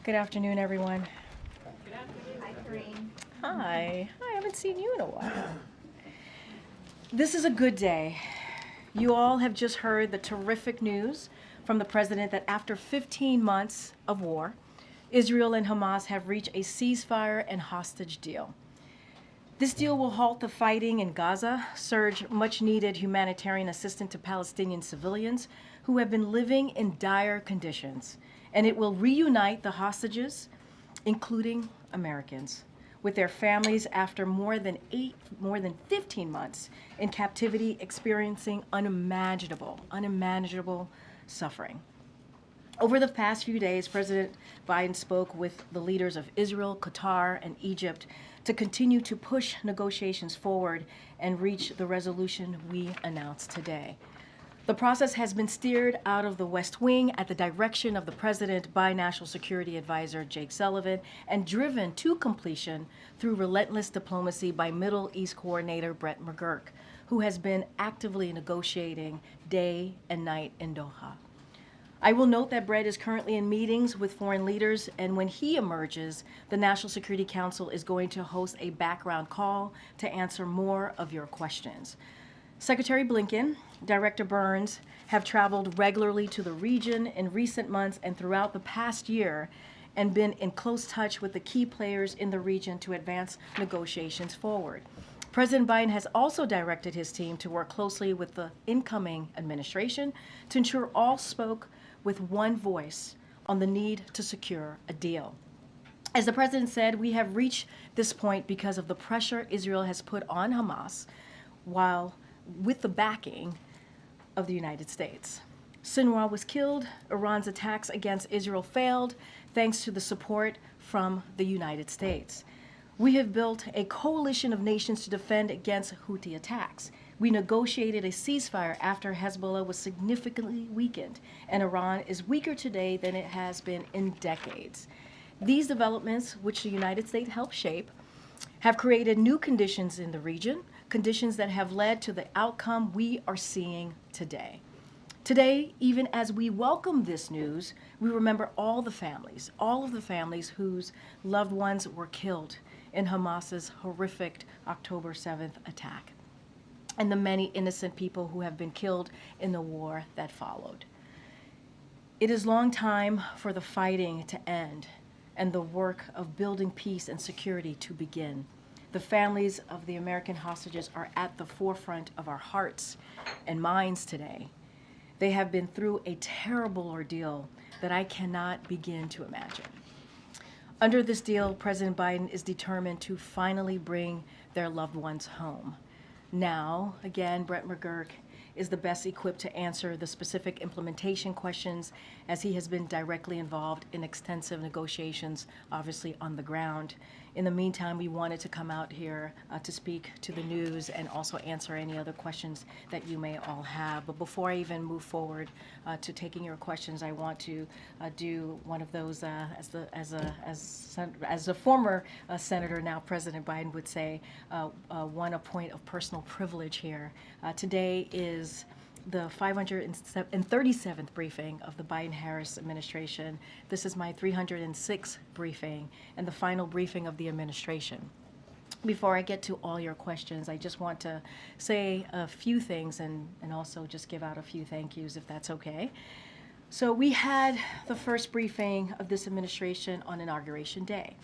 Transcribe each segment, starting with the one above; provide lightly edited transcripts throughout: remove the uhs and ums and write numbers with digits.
Good afternoon, everyone. Good afternoon. Hi, Karine. Hi. I haven't seen you in a while. This is a good day. You all have just heard the terrific news from the president that after 15 months of war, Israel and Hamas have reached a ceasefire and hostage deal. This deal will halt the fighting in Gaza, surge much needed humanitarian assistance to Palestinian civilians who have been living in dire conditions, and it will reunite the hostages, including Americans, with their families after more than 15 months in captivity, experiencing unimaginable suffering. Over the past few days, President Biden spoke with the leaders of Israel, Qatar, and Egypt to continue to push negotiations forward and reach the resolution we announced today. The process has been steered out of the West Wing at the direction of the President by National Security Advisor Jake Sullivan and driven to completion through relentless diplomacy by Middle East Coordinator Brett McGurk, who has been actively negotiating day and night in Doha. I will note that Brett is currently in meetings with foreign leaders, and when he emerges, the National Security Council is going to host a background call to answer more of your questions. Secretary Blinken, Director Burns have traveled regularly to the region in recent months and throughout the past year and been in close touch with the key players in the region to advance negotiations forward. President Biden has also directed his team to work closely with the incoming administration to ensure all spoke with one voice on the need to secure a deal. As the president said, we have reached this point because of the pressure Israel has put on Hamas, while with the backing of the United States. Sinwar was killed. Iran's attacks against Israel failed thanks to the support from the United States. We have built a coalition of nations to defend against Houthi attacks. We negotiated a ceasefire after Hezbollah was significantly weakened, and Iran is weaker today than it has been in decades. These developments, which the United States helped shape, have created new conditions in the region, conditions that have led to the outcome we are seeing today. Today, even as we welcome this news, we remember all of the families whose loved ones were killed in Hamas's horrific October 7th attack, and the many innocent people who have been killed in the war that followed. It is long time for the fighting to end and the work of building peace and security to begin. The families of the American hostages are at the forefront of our hearts and minds today. They have been through a terrible ordeal that I cannot begin to imagine. Under this deal, President Biden is determined to finally bring their loved ones home. Now, again, Brett McGurk is the best equipped to answer the specific implementation questions, as he has been directly involved in extensive negotiations, obviously on the ground. In the meantime, we wanted to come out here to speak to the news and also answer any other questions that you may all have. But before I even move forward to taking your questions, I want to do one of those, as a former senator, now President Biden would say, a point of personal privilege here. Today is the 537th briefing of the Biden-Harris administration. This is my 306th briefing and the final briefing of the administration. Before I get to all your questions, I just want to say a few things and also just give out a few thank yous, if that's okay. So we had the first briefing of this administration on Inauguration Day,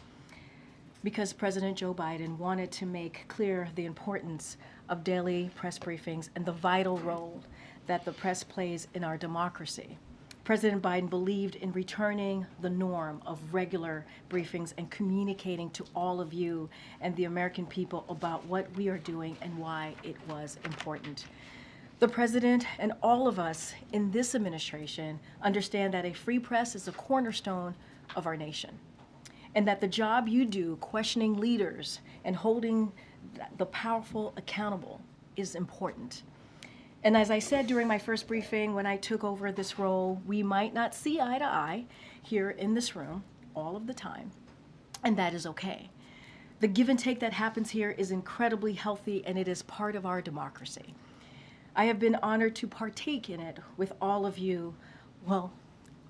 because President Joe Biden wanted to make clear the importance of daily press briefings and the vital role that the press plays in our democracy. President Biden believed in returning the norm of regular briefings and communicating to all of you and the American people about what we are doing and why it was important. The president and all of us in this administration understand that a free press is a cornerstone of our nation, and that the job you do questioning leaders and holding the powerful accountable is important. And as I said during my first briefing when I took over this role, we might not see eye to eye here in this room all of the time, and that is okay. The give and take that happens here is incredibly healthy, and it is part of our democracy. I have been honored to partake in it with all of you. Well,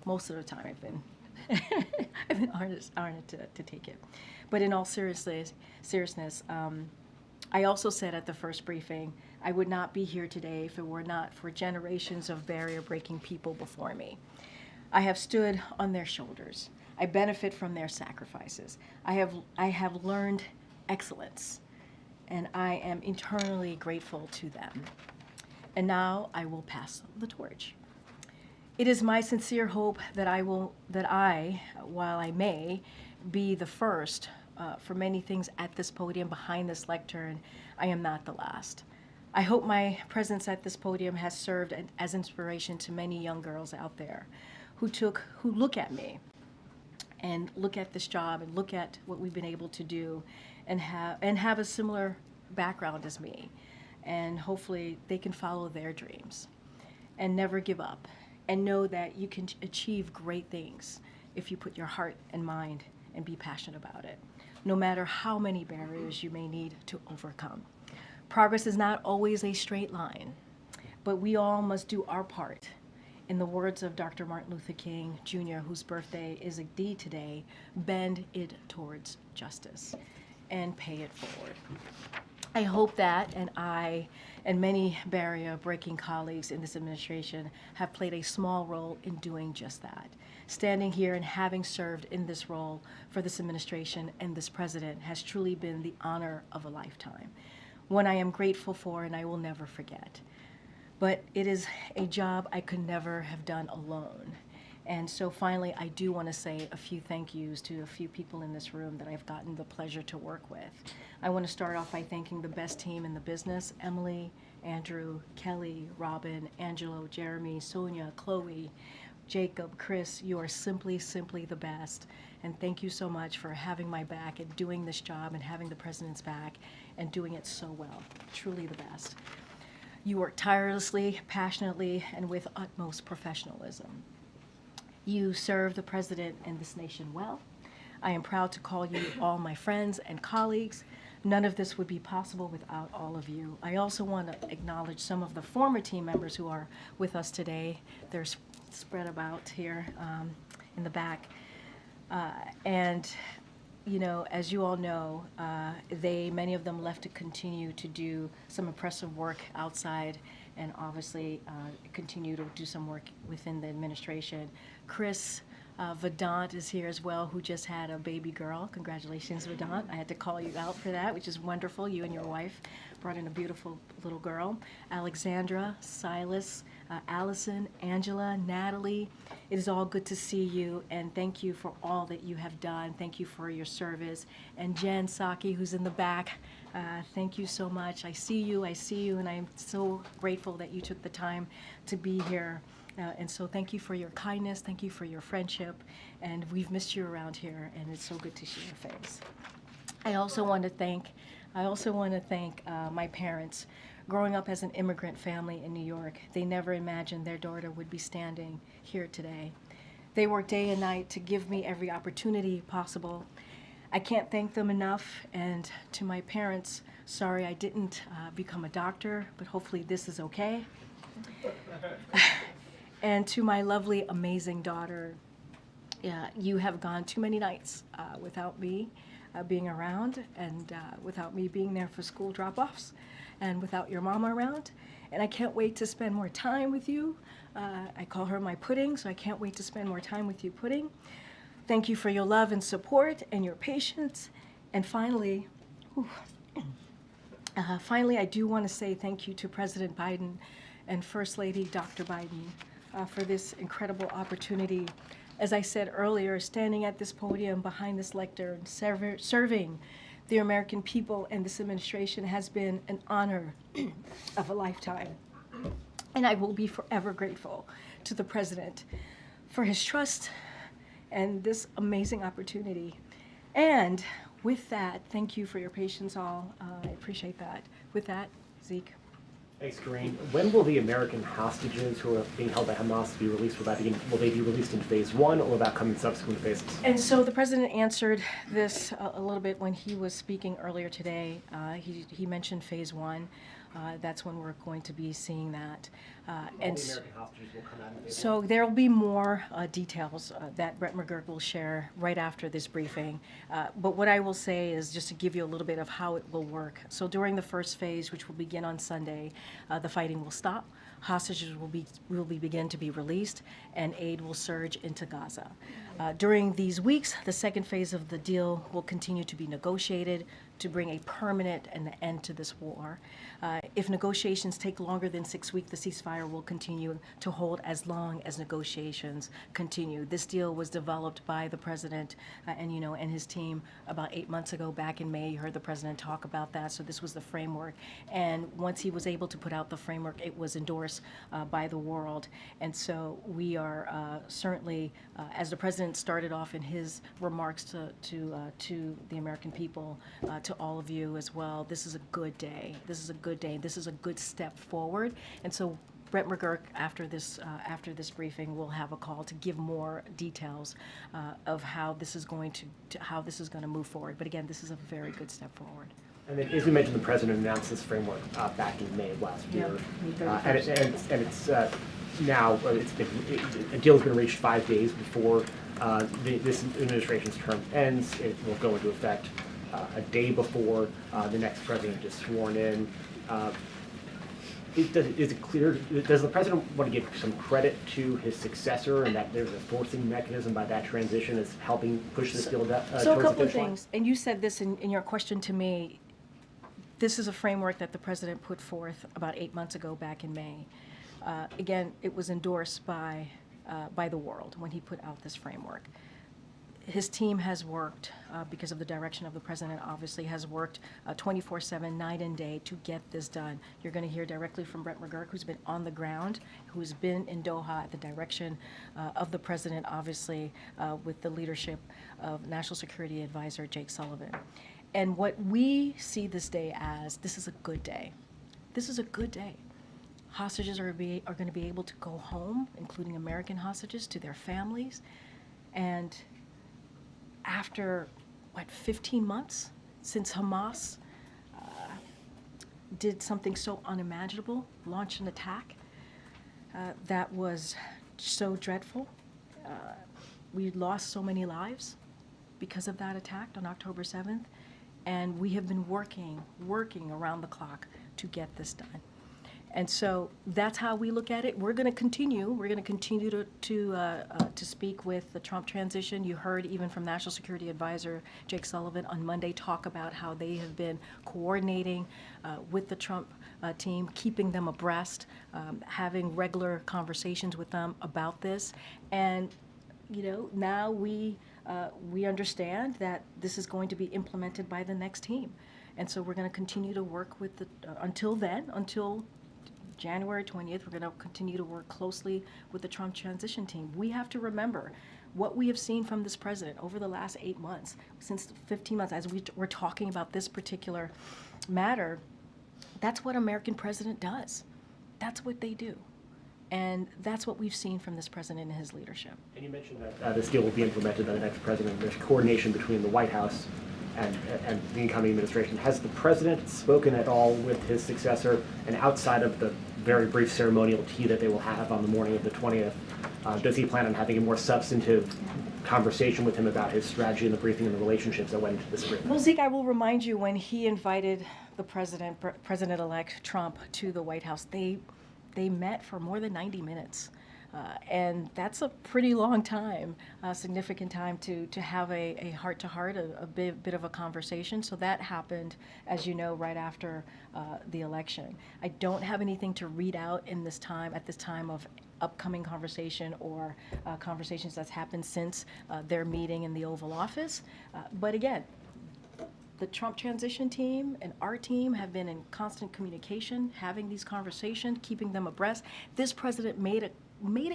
most of the time I've been I've been honored to take it. But in all seriousness, I also said at the first briefing, I would not be here today if it were not for generations of barrier-breaking people before me. I have stood on their shoulders. I benefit from their sacrifices. I have learned excellence, and I am eternally grateful to them. And now I will pass the torch. It is my sincere hope that while I may be the first for many things at this podium, behind this lectern, I am not the last. I hope my presence at this podium has served as inspiration to many young girls out there who look at me and look at this job and look at what we've been able to do and have a similar background as me. And hopefully they can follow their dreams and never give up and know that you can achieve great things if you put your heart and mind and be passionate about it, no matter how many barriers you may need to overcome. Progress is not always a straight line, but we all must do our part. In the words of Dr. Martin Luther King Jr., whose birthday is indeed today, bend it towards justice and pay it forward. I hope that, and I and many barrier-breaking colleagues in this administration have played a small role in doing just that. Standing here and having served in this role for this administration and this president has truly been the honor of a lifetime, one I am grateful for and I will never forget. But it is a job I could never have done alone. And so finally, I do want to say a few thank yous to a few people in this room that I've gotten the pleasure to work with. I want to start off by thanking the best team in the business: Emily, Andrew, Kelly, Robin, Angelo, Jeremy, Sonia, Chloe, Jacob, Chris. You are simply the best. And thank you so much for having my back and doing this job and having the president's back and doing it so well. Truly the best. You work tirelessly, passionately, and with utmost professionalism. You serve the president and this nation well. I am proud to call you all my friends and colleagues. None of this would be possible without all of you. I also want to acknowledge some of the former team members who are with us today. They're spread about here in the back. And you know, as you all know, many of them left to continue to do some impressive work outside and obviously continue to do some work within the administration. Chris Vedant is here as well, who just had a baby girl. Congratulations, Vedant. I had to call you out for that, which is wonderful. You and your wife brought in a beautiful little girl. Alexandra, Silas, Allison, Angela, Natalie. It is all good to see you, and thank you for all that you have done. Thank you for your service. And Jen Saki, who's in the back, thank you so much. I see you, and I'm so grateful that you took the time to be here. And so thank you for your kindness, thank you for your friendship, and we've missed you around here, and it's so good to see your face. I also want to thank my parents. Growing up as an immigrant family in New York, they never imagined their daughter would be standing here today. They worked day and night to give me every opportunity possible. I can't thank them enough, and to my parents, sorry I didn't become a doctor, but hopefully this is okay. And to my lovely, amazing daughter, you have gone too many nights without me being around, and without me being there for school drop-offs, and without your mama around. And I can't wait to spend more time with you. I call her my pudding, so I can't wait to spend more time with you, Pudding. Thank you for your love and support and your patience. And finally, I do want to say thank you to President Biden and First Lady Dr. Biden for this incredible opportunity. As I said earlier, standing at this podium behind this lectern, serving the American people and this administration has been an honor of a lifetime. And I will be forever grateful to the President for his trust and this amazing opportunity. And with that, thank you for your patience all. I appreciate that. With that, Zeke. Thanks, Karine. When will the American hostages who are being held by Hamas be released? Will they be released in phase one, or will that come in subsequent phases? And so the president answered this a little bit when he was speaking earlier today. He mentioned phase one. That's when we're going to be seeing that. All And the s- American hostages will come out in phase so there will be more details that Brett McGurk will share right after this briefing. But what I will say is just to give you a little bit of how it will work. So during the first phase, which will begin on Sunday, the fighting will stop. Hostages will begin to be released, and aid will surge into Gaza. During these weeks, the second phase of the deal will continue to be negotiated to bring a permanent end to this war. If negotiations take longer than 6 weeks, the ceasefire will continue to hold as long as negotiations continue. This deal was developed by the president and his team about 8 months ago, back in May. You heard the president talk about that. So this was the framework. And once he was able to put out the framework, it was endorsed by the world. And so we are certainly, as the president started off in his remarks to the American people, to all of you as well, this is a good day. This is a good day. This is a good step forward. And so Brett McGurk, after this briefing, will have a call to give more details of how this is going to move forward. But again, this is a very good step forward. And then, as we mentioned, the president announced this framework back in May of last year. A deal has been reached 5 days before this administration's term ends. It will go into effect a day before the next president is sworn in. Is it clear, does the president want to give some credit to his successor, and that there's a forcing mechanism by that transition as helping push this deal towards the finish line? So a couple of things, and you said this in your question to me. This is a framework that the president put forth about 8 months ago, back in May. Again, it was endorsed by the world when he put out this framework. His team has worked, because of the direction of the president, obviously, has worked 24/7, night and day, to get this done. You're going to hear directly from Brett McGurk, who's been on the ground, who's been in Doha at the direction of the president, obviously, with the leadership of National Security Advisor Jake Sullivan. And what we see this day as, this is a good day. This is a good day. Hostages are going to be able to go home, including American hostages, to their families. And after, 15 months since Hamas did something so unimaginable, launched an attack that was so dreadful. We lost so many lives because of that attack on October 7th. And we have been working around the clock to get this done. And so that's how we look at it. We're going to continue to speak with the Trump transition. You heard even from National Security Advisor Jake Sullivan on Monday talk about how they have been coordinating with the Trump team, keeping them abreast, having regular conversations with them about this. And now we understand that this is going to be implemented by the next team. And so we're going to continue to work with until January 20th, we're going to continue to work closely with the Trump transition team. We have to remember what we have seen from this president over the last 8 months, since 15 months, as we're talking about this particular matter. That's what American president does. That's what they do. And that's what we've seen from this president and his leadership. And you mentioned that this deal will be implemented by the next president. There's coordination between the White House and the incoming administration. Has the president spoken at all with his successor? And outside of the very brief ceremonial tea that they will have on the morning of the 20th, does he plan on having a more substantive conversation with him about his strategy and the briefing and the relationships that went into this agreement? Well, Zeke, I will remind you, when he invited the President-elect Trump to the White House, they met for more than 90 minutes. And that's a pretty long time, significant time to have a heart-to-heart, a bit of a conversation. So that happened, as you know, right after the election. I don't have anything to read out at this time of upcoming conversation or conversations that's happened since their meeting in the Oval Office. But again, the Trump transition team and our team have been in constant communication, having these conversations, keeping them abreast. This president made a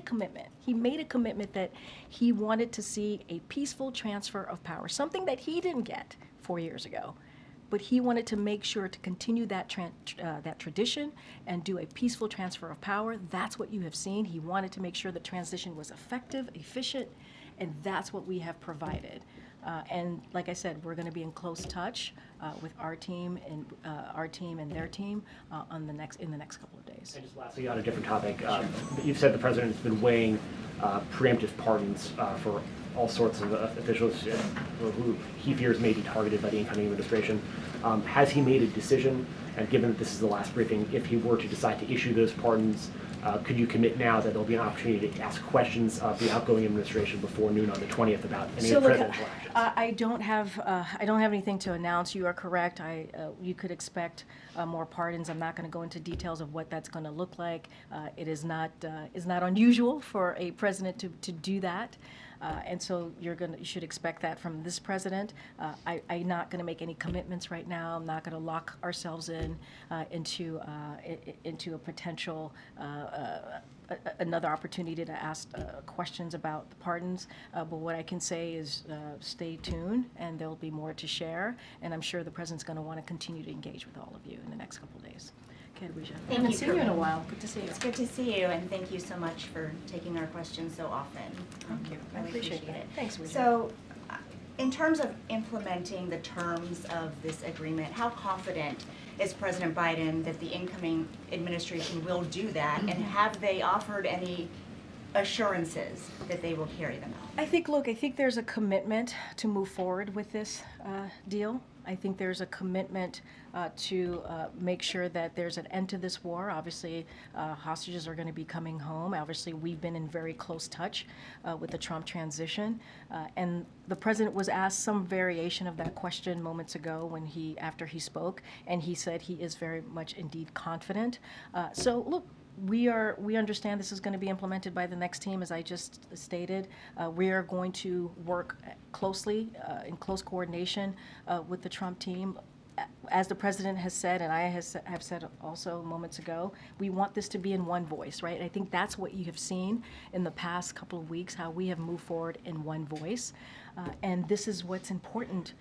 commitment. He made a commitment that he wanted to see a peaceful transfer of power, something that he didn't get 4 years ago. But he wanted to make sure to continue that tradition and do a peaceful transfer of power. That's what you have seen. He wanted to make sure the transition was effective, efficient, and that's what we have provided. And like I said, we're going to be in close touch with our team and their team in the next couple of days. And just lastly, on a different topic, you've said the president has been weighing preemptive pardons for all sorts of officials who he fears may be targeted by the incoming administration. Has he made a decision? And given that this is the last briefing, if he were to decide to issue those pardons, could you commit now that there'll be an opportunity to ask questions of the outgoing administration before noon on the 20th about any of the presidential actions? I don't have anything to announce. You are correct. You could expect more pardons. I'm not going to go into details of what that's going to look like. It is not unusual for a president to do that. And so you should expect that from this president. I'm not going to make any commitments right now. I'm not going to lock ourselves into a potential another opportunity to ask questions about the pardons. But what I can say is stay tuned, and there'll be more to share. And I'm sure the president's going to want to continue to engage with all of you in the next couple of days. Okay, Louisa. Thank I haven't you, seen you in a Karine. while. Good to see you. It's good to see you, and thank you so much for taking our questions so often. Thank you. I Really appreciate that. it. Thanks, Louisa. So, in terms of implementing the terms of this agreement, how confident is President Biden that the incoming administration will do that, and have they offered any assurances that they will carry them out? I think there's a commitment to move forward with this deal. I think there's a commitment to make sure that there's an end to this war. Obviously, hostages are going to be coming home. Obviously, we've been in very close touch with the Trump transition. And the president was asked some variation of that question moments ago after he spoke, and he said he is very much indeed confident. So look, we understand this is going to be implemented by the next team, as I just stated. We are going to work closely, in close coordination with the Trump team. As the president has said, and I have said also moments ago, we want this to be in one voice, right? I think that's what you have seen in the past couple of weeks, how we have moved forward in one voice. And this is what's important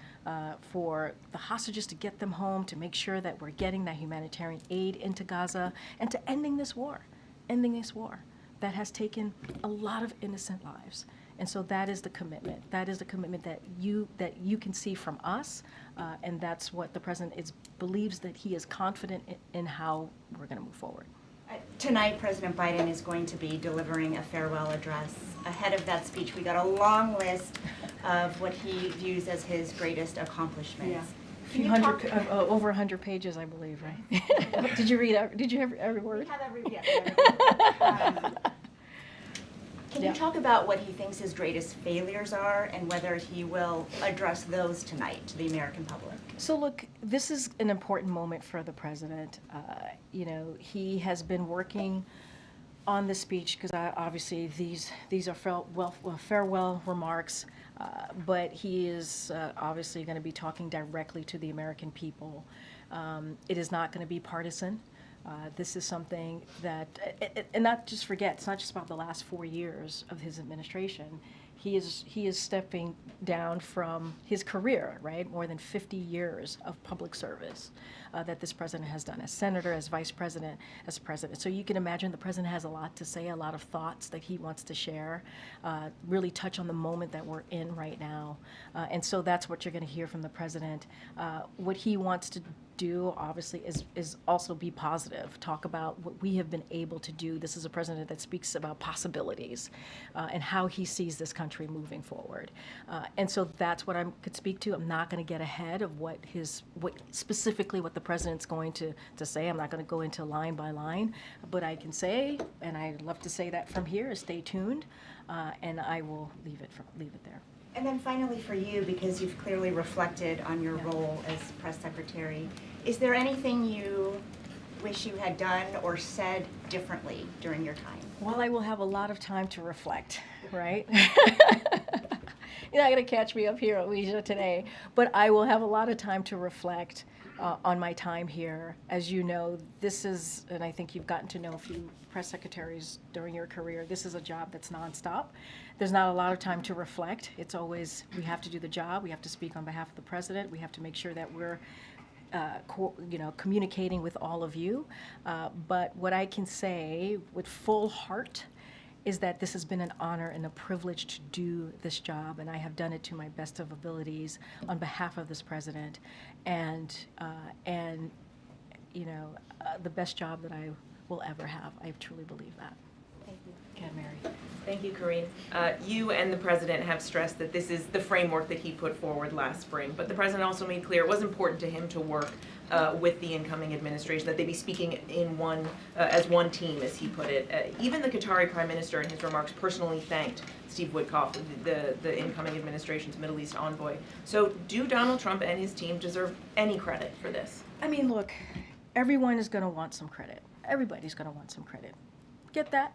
for the hostages, to get them home, to make sure that we're getting that humanitarian aid into Gaza, and to ending this war that has taken a lot of innocent lives. And so that is the commitment. That is the commitment that you can see from us, and that's what the president believes, that he is confident in how we're going to move forward. Tonight, President Biden is going to be delivering a farewell address. Ahead of that speech, we got a long list of what he views as his greatest accomplishments. Yeah. Over 100 pages, I believe, right? Did you read? Did you have every word? We have every Can you talk about what he thinks his greatest failures are, and whether he will address those tonight to the American public? So look, this is an important moment for the president. He has been working on the speech, because obviously these are farewell remarks, but he is obviously going to be talking directly to the American people. It is not going to be partisan. This is something that, and not just forget, it's not just about the last 4 years of his administration. He is stepping down from his career, right? More than 50 years of public service that this president has done as senator, as vice president, as president. So you can imagine the president has a lot to say, a lot of thoughts that he wants to share, really touch on the moment that we're in right now. And so that's what you're going to hear from the president. What he wants to do, obviously, is also be positive, talk about what we have been able to do. This is a president that speaks about possibilities and how he sees this country moving forward. And so that's what I could speak to. I'm not going to get ahead of what specifically what the president's going to say. I'm not going to go into line by line, but I can say, and I'd love to say that from here, is stay tuned, and I will leave it there. And then finally for you, because you've clearly reflected on your role as press secretary, is there anything you wish you had done or said differently during your time? Well, I will have a lot of time to reflect, right? You're not going to catch me up here, Alicia, today, but I will have a lot of time to reflect on my time here. As you know, this is, and I think you've gotten to know a few press secretaries during your career, this is a job that's nonstop. There's not a lot of time to reflect. It's always, we have to do the job, we have to speak on behalf of the president, we have to make sure that we're communicating with all of you. But what I can say with full heart is that this has been an honor and a privilege to do this job, and I have done it to my best of abilities on behalf of this president, and the best job that I will ever have. I truly believe that. Thank you. Okay, Mary. Thank you, Karine. You and the president have stressed that this is the framework that he put forward last spring, but the president also made clear it was important to him to work with the incoming administration, that they be speaking in as one team, as he put it. Even the Qatari prime minister in his remarks personally thanked Steve Witkoff, the incoming administration's Middle East envoy. So do Donald Trump and his team deserve any credit for this? I mean, look, everyone is going to want some credit. Everybody's going to want some credit. Get that?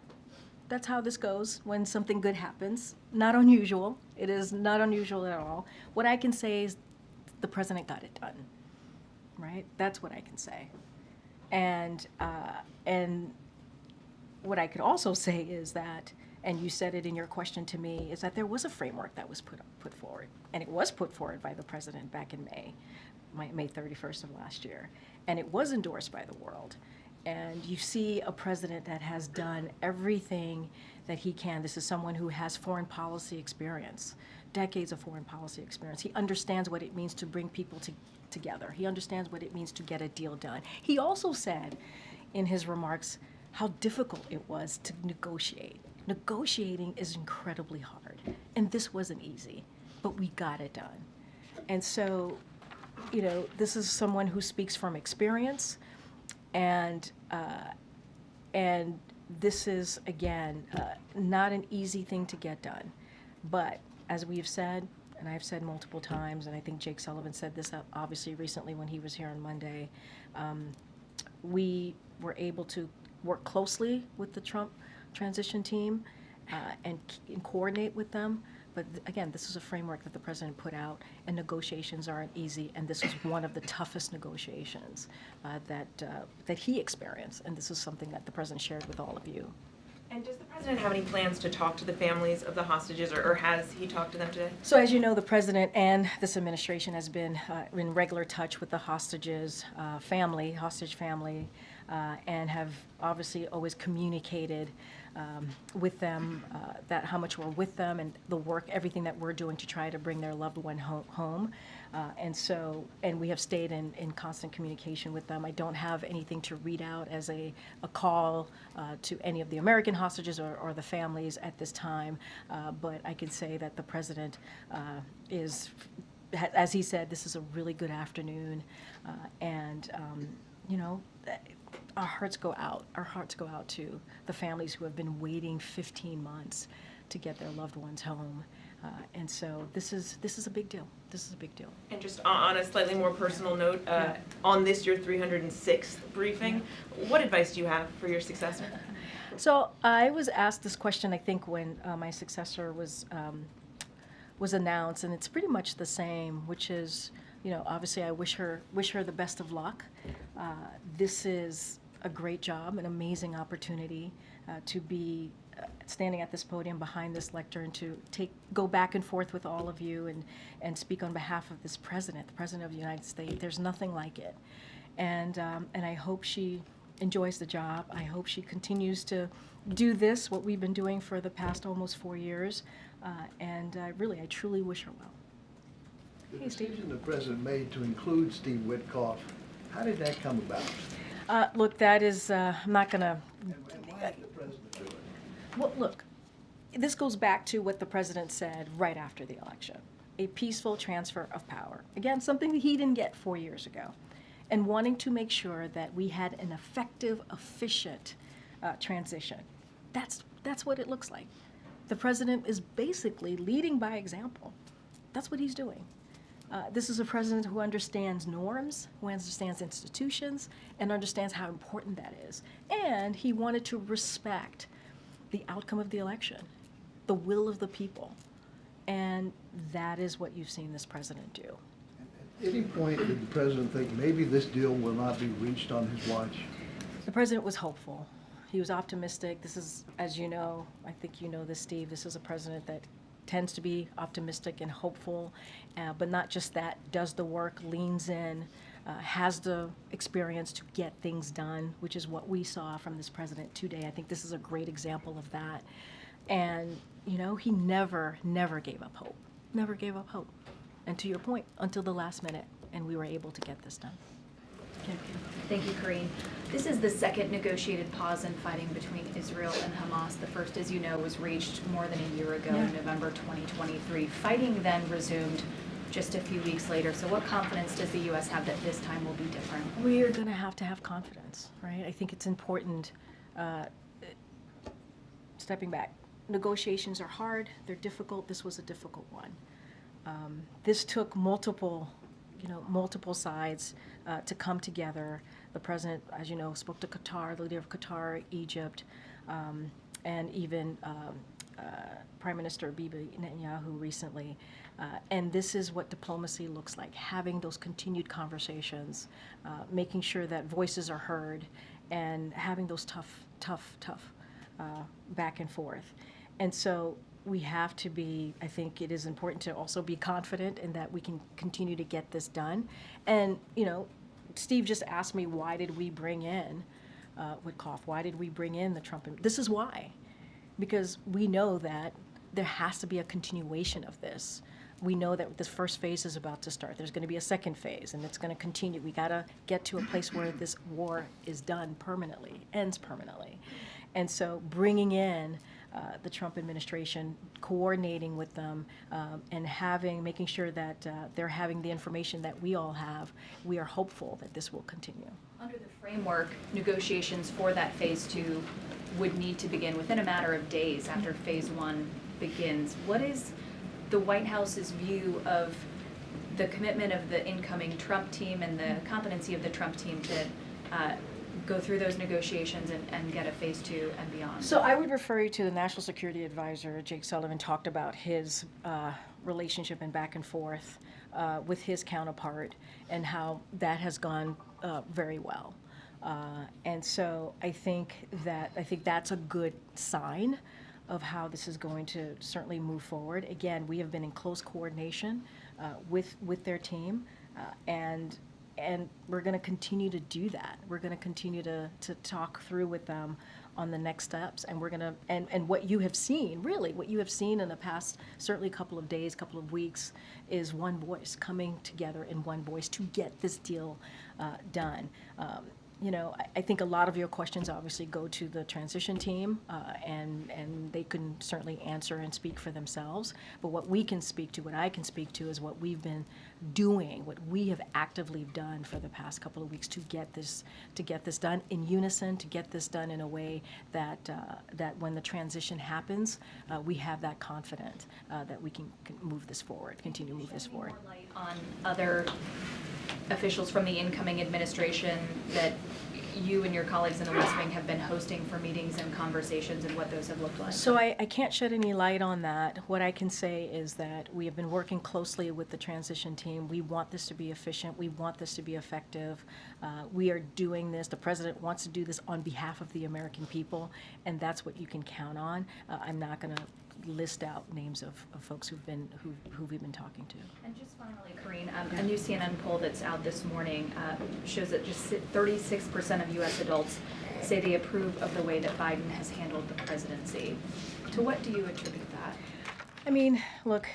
That's how this goes when something good happens. Not unusual. It is not unusual at all. What I can say is the president got it done, right? That's what I can say. And what I could also say is that, and you said it in your question to me, is that there was a framework that was put forward, and it was put forward by the president back in May 31st of last year, and it was endorsed by the world. And you see a president that has done everything that he can. This is someone who has foreign policy experience, decades of foreign policy experience. He understands what it means to bring people together. He understands what it means to get a deal done. He also said in his remarks how difficult it was to negotiate. Negotiating is incredibly hard, and this wasn't easy, but we got it done. And so, this is someone who speaks from experience. And this is, again, not an easy thing to get done. But as we've said, and I've said multiple times, and I think Jake Sullivan said this obviously recently when he was here on Monday, we were able to work closely with the Trump transition team and coordinate with them. But again, this is a framework that the president put out, and negotiations aren't easy, and this was one of the toughest negotiations that he experienced, and this is something that the president shared with all of you. And does the president have any plans to talk to the families of the hostages, or has he talked to them today? So as you know, the president and this administration has been in regular touch with the hostages hostage family, and have obviously always communicated with them that how much we're with them and the work, everything that we're doing to try to bring their loved one home. And we have stayed in constant communication with them. I don't have anything to read out as a call to any of the American hostages or the families at this time, but I can say that the president is, as he said, this is a really good afternoon, and our hearts go out. Our hearts go out to the families who have been waiting 15 months to get their loved ones home. And so this is a big deal. This is a big deal. And just on a slightly more personal note, on this, your 306th briefing, what advice do you have for your successor? So I was asked this question, I think, when my successor was announced, and it's pretty much the same, which is, obviously I wish her the best of luck. This is a great job, an amazing opportunity to be standing at this podium behind this lectern, to go back and forth with all of you and speak on behalf of this president, the president of the United States. There's nothing like it. And I hope she enjoys the job. I hope she continues to do this, what we've been doing for the past almost 4 years. And I truly wish her well. The decision the president made to include Steve Witkoff, how did that come about? Look, that is, I'm not going to... And why did the president do it? Well, look, this goes back to what the president said right after the election. A peaceful transfer of power. Again, something that he didn't get 4 years ago. And wanting to make sure that we had an effective, efficient transition. That's what it looks like. The president is basically leading by example. That's what he's doing. This is a president who understands norms, who understands institutions, and understands how important that is. And he wanted to respect the outcome of the election, the will of the people. And that is what you've seen this president do. At any point, did the president think maybe this deal will not be reached on his watch? The president was hopeful. He was optimistic. This is, as you know, I think you know this, Steve, this is a president that tends to be optimistic and hopeful, but not just that, does the work, leans in, has the experience to get things done, which is what we saw from this president today. I think this is a great example of that. And, you know, he never gave up hope. Never gave up hope. And to your point, until the last minute, and we were able to get this done. Jean-Pierre. Thank you, Karine. This is the second negotiated pause in fighting between Israel and Hamas. The first, as you know, was reached more than a year ago in November 2023. Fighting then resumed just a few weeks later. So what confidence does the U.S. have that this time will be different? We are going to have confidence, right? I think it's important, stepping back. Negotiations are hard, they're difficult. This was a difficult one. This took multiple sides to come together. The president, as you know, spoke to Qatar, the leader of Qatar, Egypt, and even Prime Minister Bibi Netanyahu recently. And this is what diplomacy looks like, having those continued conversations, making sure that voices are heard, and having those tough back and forth. And so we have to be, I think it is important to also be confident in that we can continue to get this done. And, you know, Steve just asked me, why did we bring in Witkoff? Why did we bring in the Trump? This is why. Because we know that there has to be a continuation of this. We know that this first phase is about to start. There's going to be a second phase, and it's going to continue. We got to get to a place where this war is done permanently, ends permanently. And so bringing in the Trump administration, coordinating with them, and making sure that they're having the information that we all have, we are hopeful that this will continue. Under the framework, negotiations for that phase 2 would need to begin within a matter of days after phase 1 begins. What is the White House's view of the commitment of the incoming Trump team and the competency of the Trump team to go through those negotiations and get a phase 2 and beyond? So I would refer you to the National Security Advisor. Jake Sullivan talked about his relationship and back and forth with his counterpart and how that has gone very well. And so I think that's a good sign of how this is going to certainly move forward. Again, we have been in close coordination with their team, and we're going to continue to do that. We're going to continue to talk through with them on the next steps, and we're going to and what you have seen, really, what you have seen in the past, certainly couple of days, couple of weeks, is one voice coming together in one voice to get this deal done. You know, I think a lot of your questions obviously go to the transition team, and they can certainly answer and speak for themselves. But what we can speak to, what I can speak to, is what we've been doing, what we have actively done for the past couple of weeks to get this done in unison, to get this done in a way that that when the transition happens, we have that confidence that we can move this forward, continue to move this forward. More light on other officials from the incoming administration that you and your colleagues in the West Wing have been hosting for meetings and conversations, and what those have looked like? So I can't shed any light on that. What I can say is that we have been working closely with the transition team. We want this to be efficient. We want this to be effective. We are doing this. The president wants to do this on behalf of the American people, and that's what you can count on. I'm not going to list out names of folks who we've been talking to. And just finally, Karine, a new CNN poll that's out this morning shows that just 36% of U.S. adults say they approve of the way that Biden has handled the presidency. To what do you attribute that? I mean, look,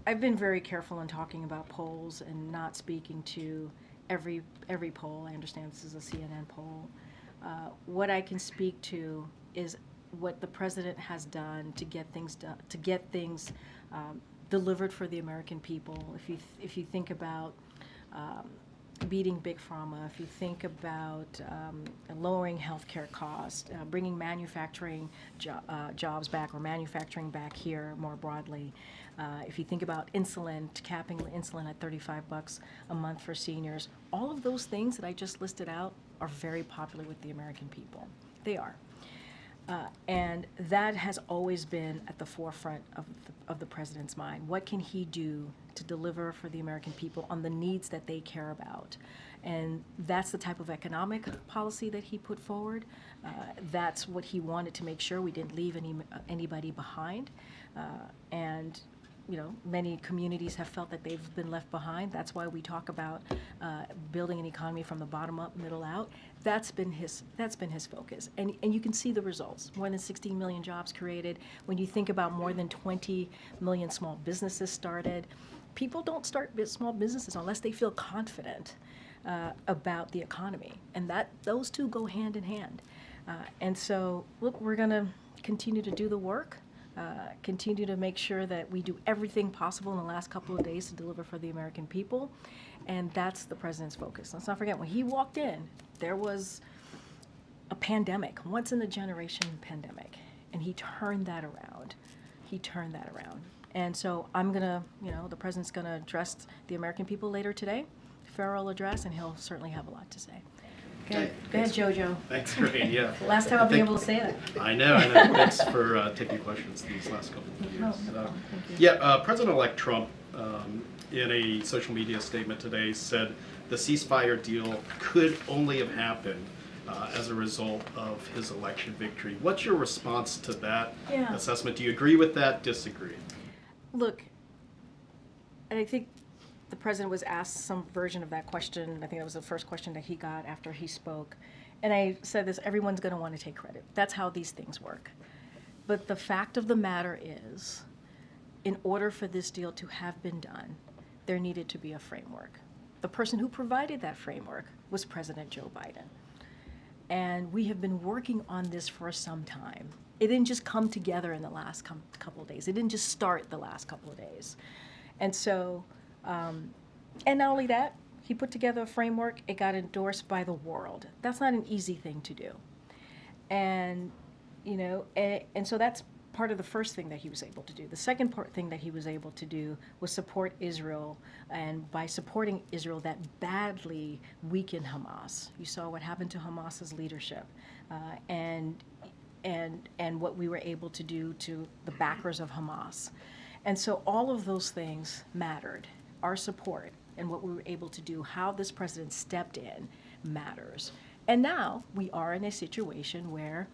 I've been very careful in talking about polls and not speaking to every poll. I understand this is a CNN poll. What I can speak to is what the president has done to get things done, to get things delivered for the American people. If you think about beating big pharma, if you think about lowering healthcare costs, bringing manufacturing jobs back, or manufacturing back here more broadly, if you think about insulin, capping insulin at $35 a month for seniors, all of those things that I just listed out are very popular with the American people. They are. And that has always been at the forefront of the president's mind. What can he do to deliver for the American people on the needs that they care about? And that's the type of economic policy that he put forward. That's what he wanted to make sure we didn't leave anybody behind. And many communities have felt that they've been left behind. That's why we talk about building an economy from the bottom up, middle out. That's been his focus, and you can see the results. More than 16 million jobs created. When you think about more than 20 million small businesses started, people don't start small businesses unless they feel confident about the economy, and those two go hand in hand. And so, look, we're going to continue to do the work. Continue to make sure that we do everything possible in the last couple of days to deliver for the American people. And that's the president's focus. Let's not forget, when he walked in, there was a pandemic, once in a generation pandemic. And he turned that around. And so I'm going to, the president's going to address the American people later today, farewell address, and he'll certainly have a lot to say. Go ahead, JoJo. Thanks, Karine. Yeah. Last time I'll be able to say that. I know. Thanks for taking questions these last couple of years. No problem. Thank you. Yeah, President-elect Trump, in a social media statement today, said the ceasefire deal could only have happened as a result of his election victory. What's your response to that assessment? Do you agree with that? Disagree? Look, and I think the president was asked some version of that question. I think that was the first question that he got after he spoke. And I said this, everyone's going to want to take credit. That's how these things work. But the fact of the matter is, in order for this deal to have been done, there needed to be a framework. The person who provided that framework was President Joe Biden. And we have been working on this for some time. It didn't just come together in the last couple of days. It didn't just start the last couple of days. And so, and not only that, he put together a framework. It got endorsed by the world. That's not an easy thing to do. And, and so that's part of the first thing that he was able to do. The second thing that he was able to do was support Israel, and by supporting Israel, that badly weakened Hamas. You saw what happened to Hamas's leadership, and what we were able to do to the backers of Hamas. And so all of those things mattered. Our support and what we were able to do, how this president stepped in, matters. And now we are in a situation where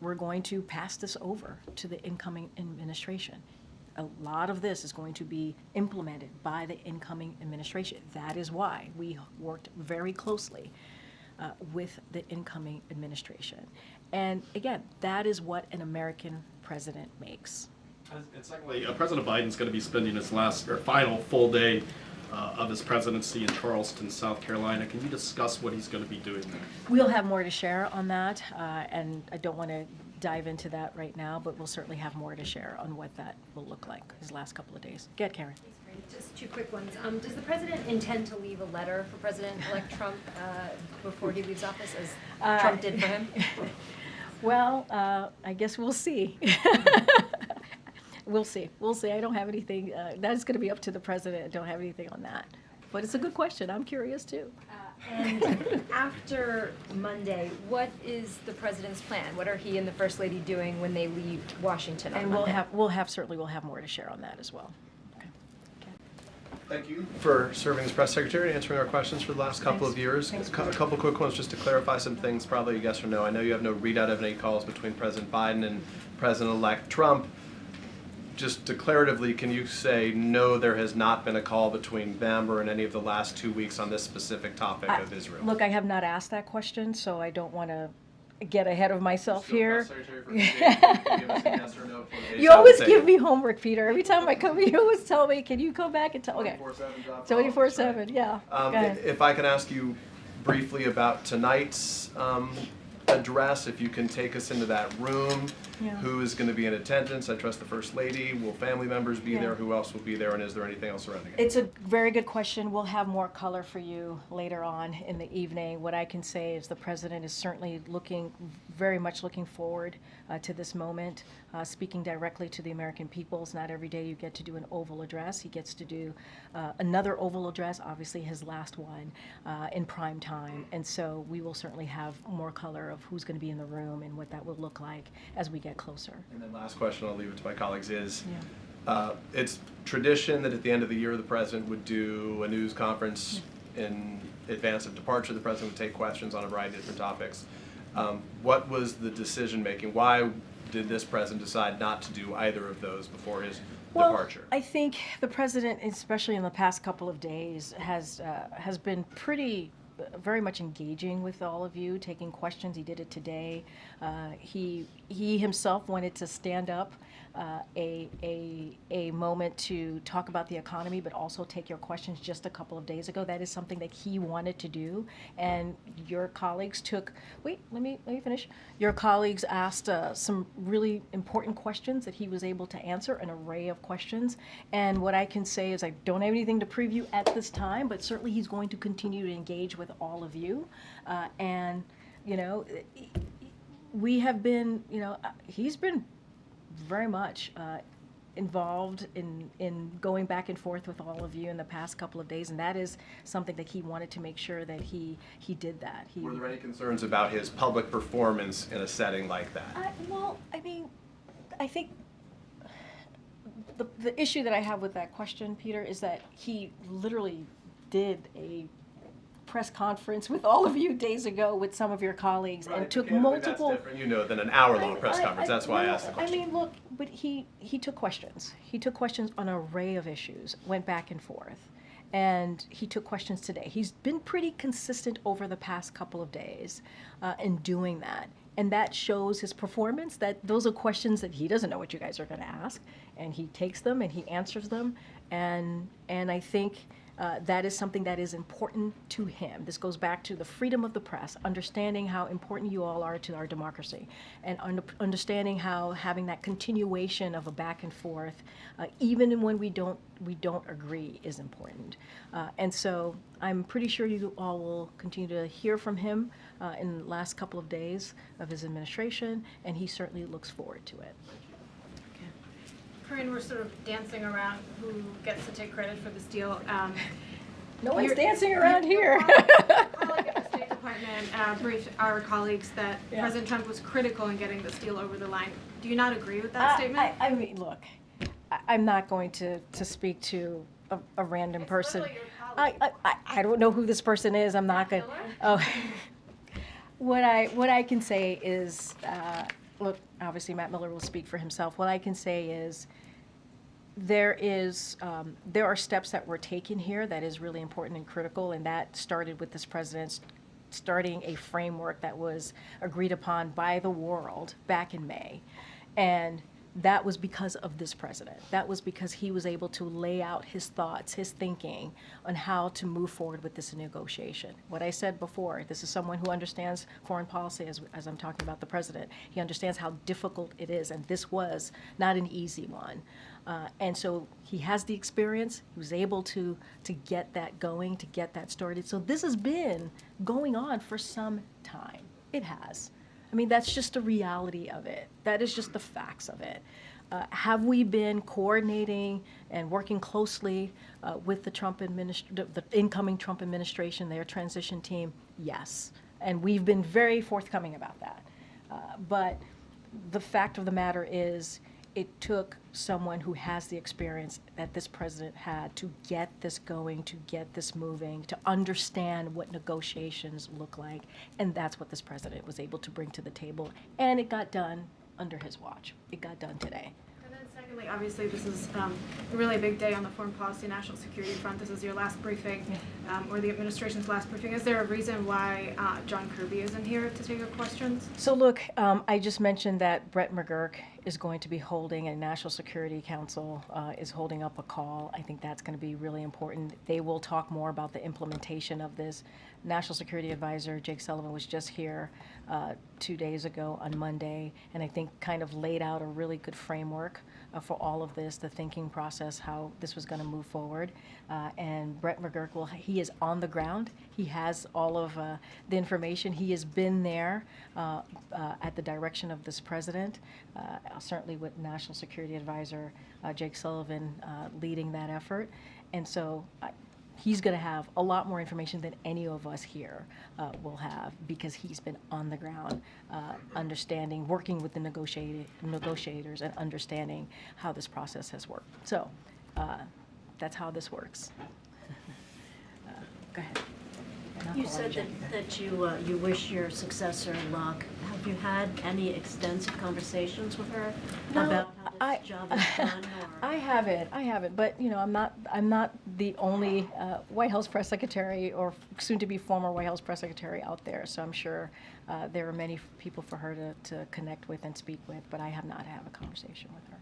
we're going to pass this over to the incoming administration. A lot of this is going to be implemented by the incoming administration. That is why we worked very closely with the incoming administration. And again, that is what an American president makes. And secondly, President Biden's going to be spending his final full day of his presidency in Charleston, South Carolina. Can you discuss what he's going to be doing there? We'll have more to share on that, and I don't want to dive into that right now, but we'll certainly have more to share on what that will look like his last couple of days. Get Karen. Just two quick ones. Does the president intend to leave a letter for President-elect Trump before he leaves office, as Trump did for him? Well, I guess we'll see. We'll see. I don't have anything. That's going to be up to the president. I don't have anything on that. But it's a good question. I'm curious, too. And after Monday, what is the president's plan? What are he and the First Lady doing when they leave Washington on And Monday? we'll have more to share on that as well. Okay. Thank you for serving as press secretary and answering our questions for the last couple of years. Thanks. A couple quick ones just to clarify some things, probably yes or no. I know you have no readout of any calls between President Biden and President-elect Trump. Just declaratively, can you say, no, there has not been a call between them or in any of the last 2 weeks on this specific topic of Israel? Look, I have not asked that question, so I don't want to get ahead of myself here. You always give me homework, Peter. Every time I come, you always tell me, can you come back and tell? Okay. 24/7, yeah. If I can ask you briefly about tonight's address, if you can take us into that room. Yeah. Who is going to be in attendance? I trust the First Lady. Will family members be Yeah. there? Who else will be there? And is there anything else surrounding it? It's a very good question. We'll have more color for you later on in the evening. What I can say is the president is certainly very much looking forward to this moment, speaking directly to the American people. It's not every day you get to do an Oval Address. He gets to do another Oval Address, obviously his last one, in prime time. And so we will certainly have more color of who's going to be in the room and what that will look like as we get closer. And then last question, I'll leave it to my colleagues, is it's tradition that at the end of the year the president would do a news conference in advance of departure. The president would take questions on a variety of different topics. What was the decision making? Why did this president decide not to do either of those before his Well, departure? I think the president, especially in the past couple of days, has been very much engaging with all of you, taking questions. He did it today. He himself wanted to stand up a moment to talk about the economy, but also take your questions just a couple of days ago. That is something that he wanted to do, and your colleagues took. Wait, let me finish. Your colleagues asked some really important questions that he was able to answer, an array of questions. And what I can say is I don't have anything to preview at this time, but certainly he's going to continue to engage with all of you, and you know, we have been, you know, he's been very much involved in going back and forth with all of you in the past couple of days, and that is something that he wanted to make sure that he did that. Were there any concerns about his public performance in a setting like that? Well, I mean, I think the issue that I have with that question, Peter, is that he literally did a press conference with all of you days ago with some of your colleagues and took multiple. That's different, you know, than an hour-long press conference. That's why I asked the question. I mean, look, but he took questions. He took questions on an array of issues, went back and forth, and he took questions today. He's been pretty consistent over the past couple of days in doing that. And that shows his performance, that those are questions that he doesn't know what you guys are going to ask, and he takes them and he answers them, and I think that is something that is important to him. This goes back to the freedom of the press, understanding how important you all are to our democracy, and understanding how having that continuation of a back and forth, even when we don't agree, is important. And so I'm pretty sure you all will continue to hear from him in the last couple of days of his administration, and he certainly looks forward to it. Karine, we're sort of dancing around who gets to take credit for this deal. No one's dancing around here. Colleague at the State Department briefed our colleagues that President Trump was critical in getting this deal over the line. Do you not agree with that statement? I mean, look, I'm not going to speak to a random person. Literally your colleague. I don't know who this person is. I'm not going to. Oh. What I can say is, look, obviously Matt Miller will speak for himself. What I can say is there are steps that were taken here that is really important and critical, and that started with this president starting a framework that was agreed upon by the world back in May. And that was because of this president. That was because he was able to lay out his thoughts, his thinking on how to move forward with this negotiation. What I said before, this is someone who understands foreign policy as I'm talking about the president. He understands how difficult it is, and this was not an easy one. And so he has the experience. He was able to get that going, to get that started. So this has been going on for some time. It has. I mean, that's just the reality of it. That is just the facts of it. Have we been coordinating and working closely with the incoming Trump administration, their transition team? Yes. And we've been very forthcoming about that. But the fact of the matter is, it took someone who has the experience that this president had to get this going, to get this moving, to understand what negotiations look like. And that's what this president was able to bring to the table. And it got done under his watch. It got done today. And then secondly, obviously this is a really big day on the foreign policy, national security front. This is your last briefing, or the administration's last briefing. Is there a reason why John Kirby isn't here to take your questions? So look, I just mentioned that Brett McGurk is going to be holding, a National Security Council is holding up a call. I think that's going to be really important. They will talk more about the implementation of this. National Security Advisor Jake Sullivan was just here 2 days ago on Monday, and I think kind of laid out a really good framework for all of this, the thinking process, how this was going to move forward. And Brett McGurk, he is on the ground. He has all of the information. He has been there at the direction of this president, certainly with National Security Advisor Jake Sullivan leading that effort. And so he's going to have a lot more information than any of us here will have, because he's been on the ground, understanding, working with the negotiators and understanding how this process has worked. So that's how this works. Go ahead. You said that you wish your successor luck. How Have you had any extensive conversations with her No, about how this job is done? Or? I haven't, but you know, I'm not the only White House press secretary or soon-to-be former White House press secretary out there. So I'm sure there are many people for her to connect with and speak with, but I have not had a conversation with her.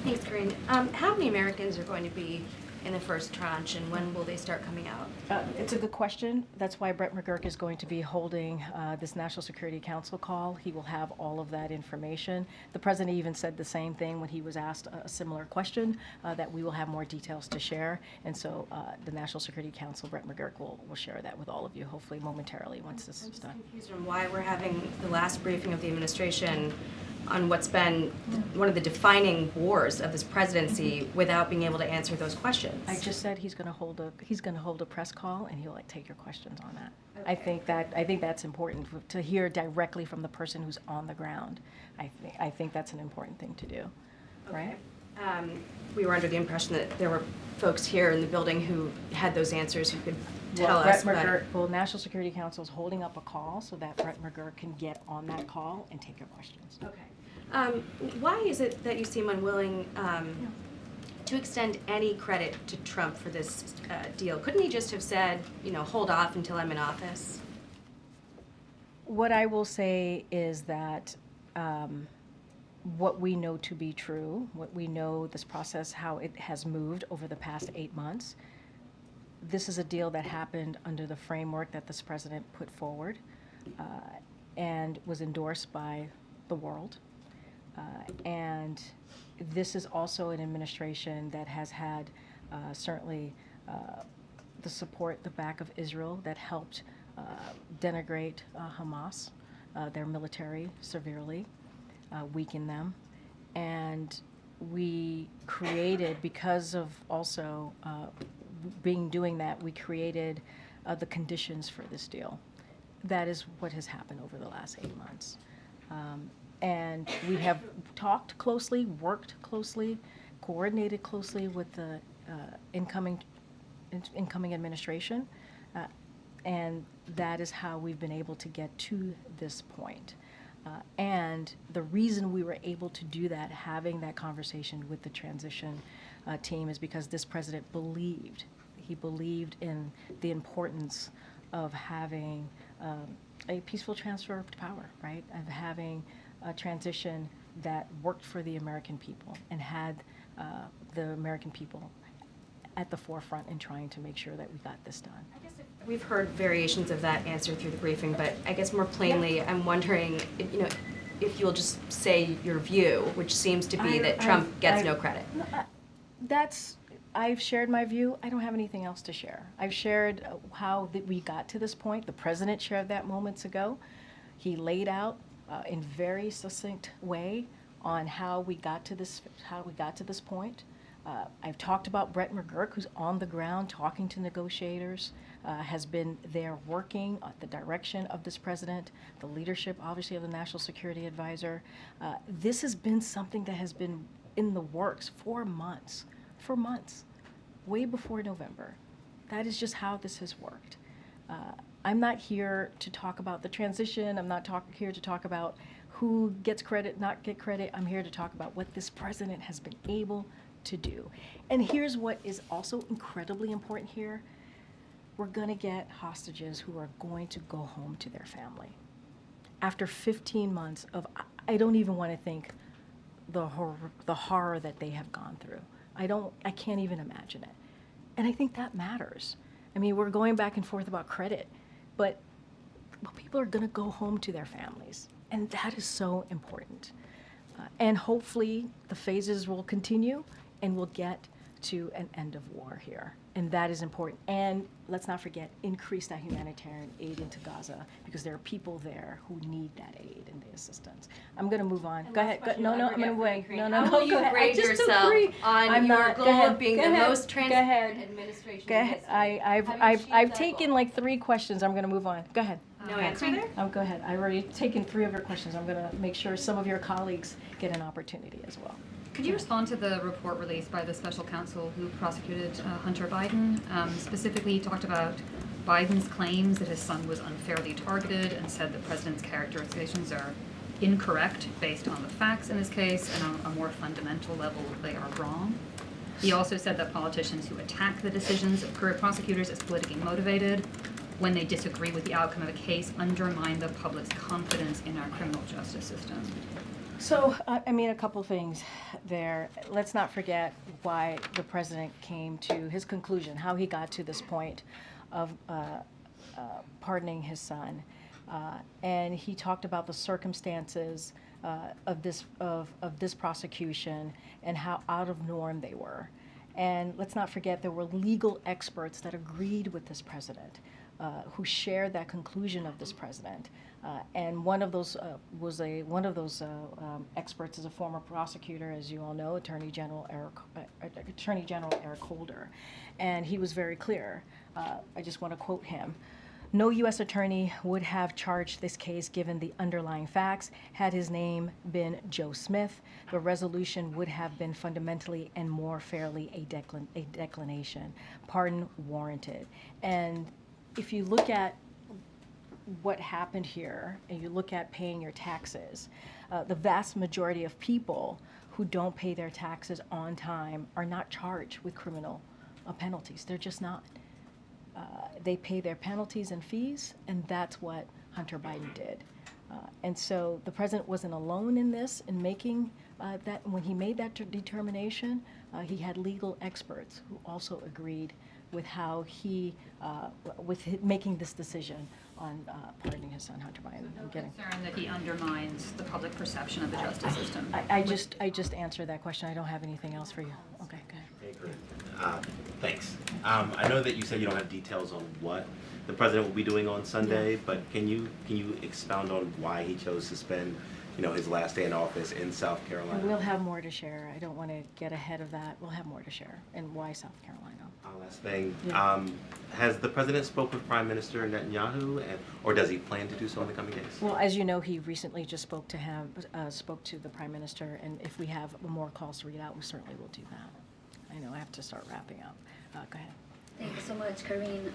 Thanks, Karine. How many Americans are going to be in the first tranche, and when will they start coming out? It's a good question. That's why Brett McGurk is going to be holding this National Security Council call. He will have all of that information. The president even said the same thing when he was asked a similar question, that we will have more details to share. And so the National Security Council, Brett McGurk, will share that with all of you, hopefully momentarily once this is done. I'm confused on why we're having the last briefing of the administration on what's been one of the defining wars of this presidency without being able to answer those questions. I just said he's going to hold a press call and he'll take your questions on that. Okay. I think that's important to hear directly from the person who's on the ground. I think that's an important thing to do, right? We were under the impression that there were folks here in the building who had those answers, who could tell us. National Security Council is holding up a call so that Brett McGurk can get on that call and take your questions. Okay. Why is it that you seem unwilling to extend any credit to Trump for this deal? Couldn't he just have said, you know, hold off until I'm in office? What I will say is that what we know to be true, what we know this process, how it has moved over the past 8 months, this is a deal that happened under the framework that this president put forward and was endorsed by the world. And this is also an administration that has had certainly the support, the back of Israel that helped denigrate Hamas, their military severely, weaken them. And we created, because of also doing that, we created the conditions for this deal. That is what has happened over the last 8 months. And we have talked closely, worked closely, coordinated closely with the incoming administration, and that is how we've been able to get to this point. And the reason we were able to do that, having that conversation with the transition team, is because this president believed in the importance of having a peaceful transfer of power, right? Of having a transition that worked for the American people and had the American people at the forefront in trying to make sure that we got this done. I guess we've heard variations of that answer through the briefing, but I guess more plainly, I'm wondering, you know, if you'll just say your view, which seems to be that Trump gets no credit. I've shared my view. I don't have anything else to share. I've shared how we got to this point. The president shared that moments ago. He laid out in very succinct way on how we got to this point. I've talked about Brett McGurk, who's on the ground talking to negotiators, has been there working at the direction of this president, the leadership, obviously, of the National Security Advisor. This has been something that has been in the works for months, way before November. That is just how this has worked. I'm not here to talk about the transition. I'm not here to talk about who gets credit, not get credit. I'm here to talk about what this president has been able to do. And here's what is also incredibly important here. We're going to get hostages who are going to go home to their family. After 15 months of, I don't even want to think the horror that they have gone through. I can't even imagine it. And I think that matters. I mean, we're going back and forth about credit, but people are going to go home to their families. And that is so important. And hopefully the phases will continue and we'll get to an end of war here. And that is important. And let's not forget, increase that humanitarian aid into Gaza, because there are people there who need that aid and the assistance. I'm going to move on. Go ahead. No, I'm going to wait. No, How will you grade yourself on your goal of being the most transparent administration? Go ahead. I've taken like 3 questions. I'm going to move on. Go ahead. No answer there? Oh, go ahead. I've already taken 3 of your questions. I'm going to make sure some of your colleagues get an opportunity as well. Could you respond to the report released by the special counsel who prosecuted Hunter Biden? Specifically, he talked about Biden's claims that his son was unfairly targeted and said the president's characterizations are incorrect based on the facts in this case, and on a more fundamental level, they are wrong. He also said that politicians who attack the decisions of career prosecutors as politically motivated when they disagree with the outcome of a case undermine the public's confidence in our criminal justice system. So, I mean, a couple things there. Let's not forget why the president came to his conclusion, how he got to this point of pardoning his son. And he talked about the circumstances of this prosecution and how out of norm they were. And let's not forget there were legal experts that agreed with this president, who shared that conclusion of this president. And one of those experts is a former prosecutor, as you all know, Attorney General Eric Holder, and he was very clear. I just want to quote him. No U.S. attorney would have charged this case given the underlying facts. Had his name been Joe Smith, the resolution would have been fundamentally and more fairly a declination. Pardon warranted. And if you look at what happened here, and you look at paying your taxes, the vast majority of people who don't pay their taxes on time are not charged with criminal penalties. They're just not. They pay their penalties and fees, and that's what Hunter Biden did. And so the president wasn't alone in this, in making that. When he made that determination, he had legal experts who also agreed with how he, making this decision on pardoning his son, Hunter Biden. No concern that he undermines the public perception of the justice system. I just answered that question. I don't have anything else for you. Okay, go ahead. Hey, Karine. Thanks. I know that you said you don't have details on what the president will be doing on Sunday, but can you expound on why he chose to spend, his last day in office in South Carolina? We'll have more to share. I don't want to get ahead of that. We'll have more to share. And why South Carolina? Last thing. Yeah. Has the president spoke with Prime Minister Netanyahu, or does he plan to do so in the coming days? Well, as you know, he recently just spoke to him, spoke to the Prime Minister, and if we have more calls to read out, we certainly will do that. I know I have to start wrapping up. Go ahead. Thank you so much, Karine.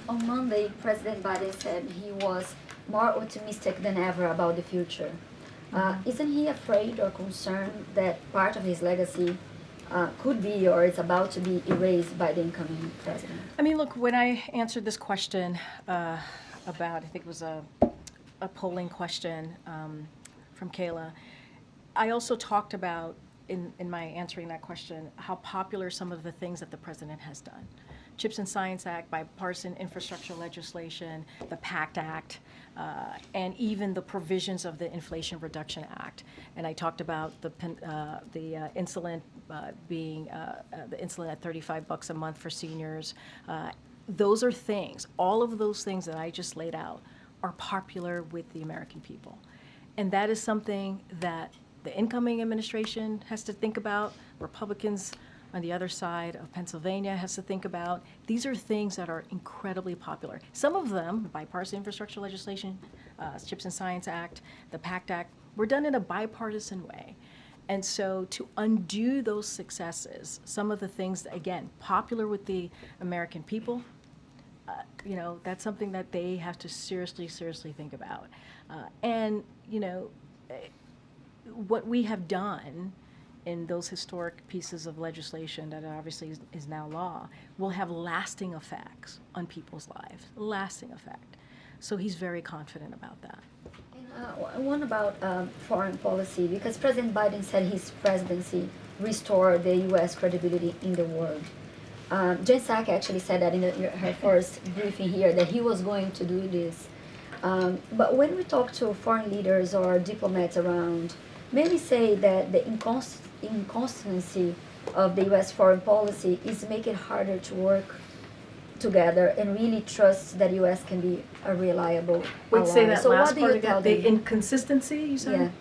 On Monday, President Biden said he was more optimistic than ever about the future. Isn't he afraid or concerned that part of his legacy could be or is about to be erased by the incoming president? I mean, look, when I answered this question about, I think it was a polling question from Kayla, I also talked about, in my answering that question, how popular some of the things that the president has done. CHIPS and Science Act, bipartisan infrastructure legislation, the PACT Act, and even the provisions of the Inflation Reduction Act. And I talked about the insulin being the insulin at $35 a month for seniors. Those are things, all of those things that I just laid out are popular with the American people. And that is something that the incoming administration has to think about, Republicans on the other side of Pennsylvania has to think about. These are things that are incredibly popular. Some of them, bipartisan infrastructure legislation, CHIPS and Science Act, the PACT Act, were done in a bipartisan way. And so to undo those successes, some of the things, that, again, popular with the American people, that's something that they have to seriously think about. What we have done in those historic pieces of legislation that obviously is now law will have lasting effects on people's lives, lasting effect. So he's very confident about that. And one about foreign policy, because President Biden said his presidency restored the U.S. credibility in the world. Jen Psaki actually said that in her first briefing here, that he was going to do this. But when we talk to foreign leaders or diplomats around, many say that the inconsistency of the U.S. foreign policy is making it harder to work together and really trust that U.S. can be a reliable ally. Say that so last what do part you tell again, them? the inconsistency, you said?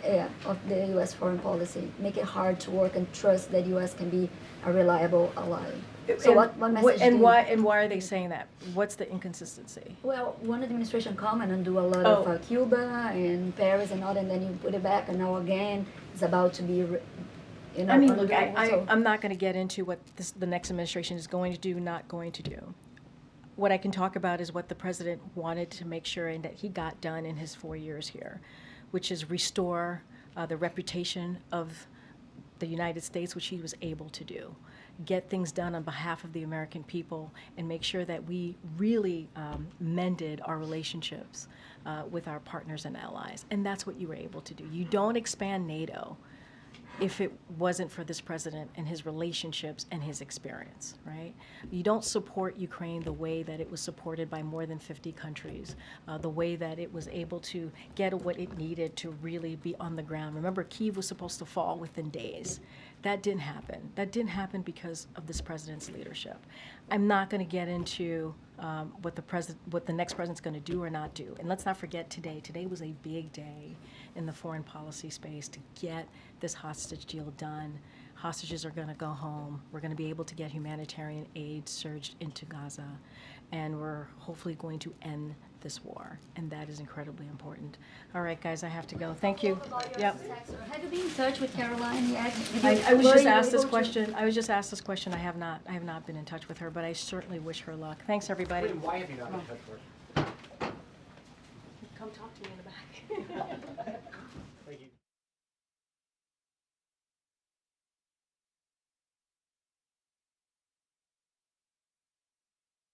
Yeah, of the U.S. foreign policy. Make it hard to work and trust that U.S. can be a reliable ally. So what message do you... why are they saying that? What's the inconsistency? Well, one administration come and do a lot of Cuba and Paris and all, and then you put it back, and now again it's about to be, I mean, look, I'm not going to get into what the next administration is going to do, not going to do. what I can talk about is what the president wanted to make sure and that he got done in his 4 years here, which is restore the reputation of the United States, which he was able to do. Get things done on behalf of the American people and make sure that we really mended our relationships with our partners and allies. And that's what you were able to do. You don't expand NATO if it wasn't for this president and his relationships and his experience, right? You don't support Ukraine the way that it was supported by more than 50 countries, the way that it was able to get what it needed to really be on the ground. Remember, Kyiv was supposed to fall within days. That didn't happen. That didn't happen because of this president's leadership. I'm not going to get into what the next president's going to do or not do. And let's not forget today. Today was a big day in the foreign policy space to get this hostage deal done. Hostages are going to go home. We're going to be able to get humanitarian aid surged into Gaza. And we're hopefully going to end this war. And that is incredibly important. All right, guys, I have to go. Thank you. Yep. Have you been in touch with Caroline yet? I was just asked this question. I was just asked this question. I have not been in touch with her, but I certainly wish her luck. Thanks, everybody. Why have you not been in touch with her? Come talk to me in the back. Thank you.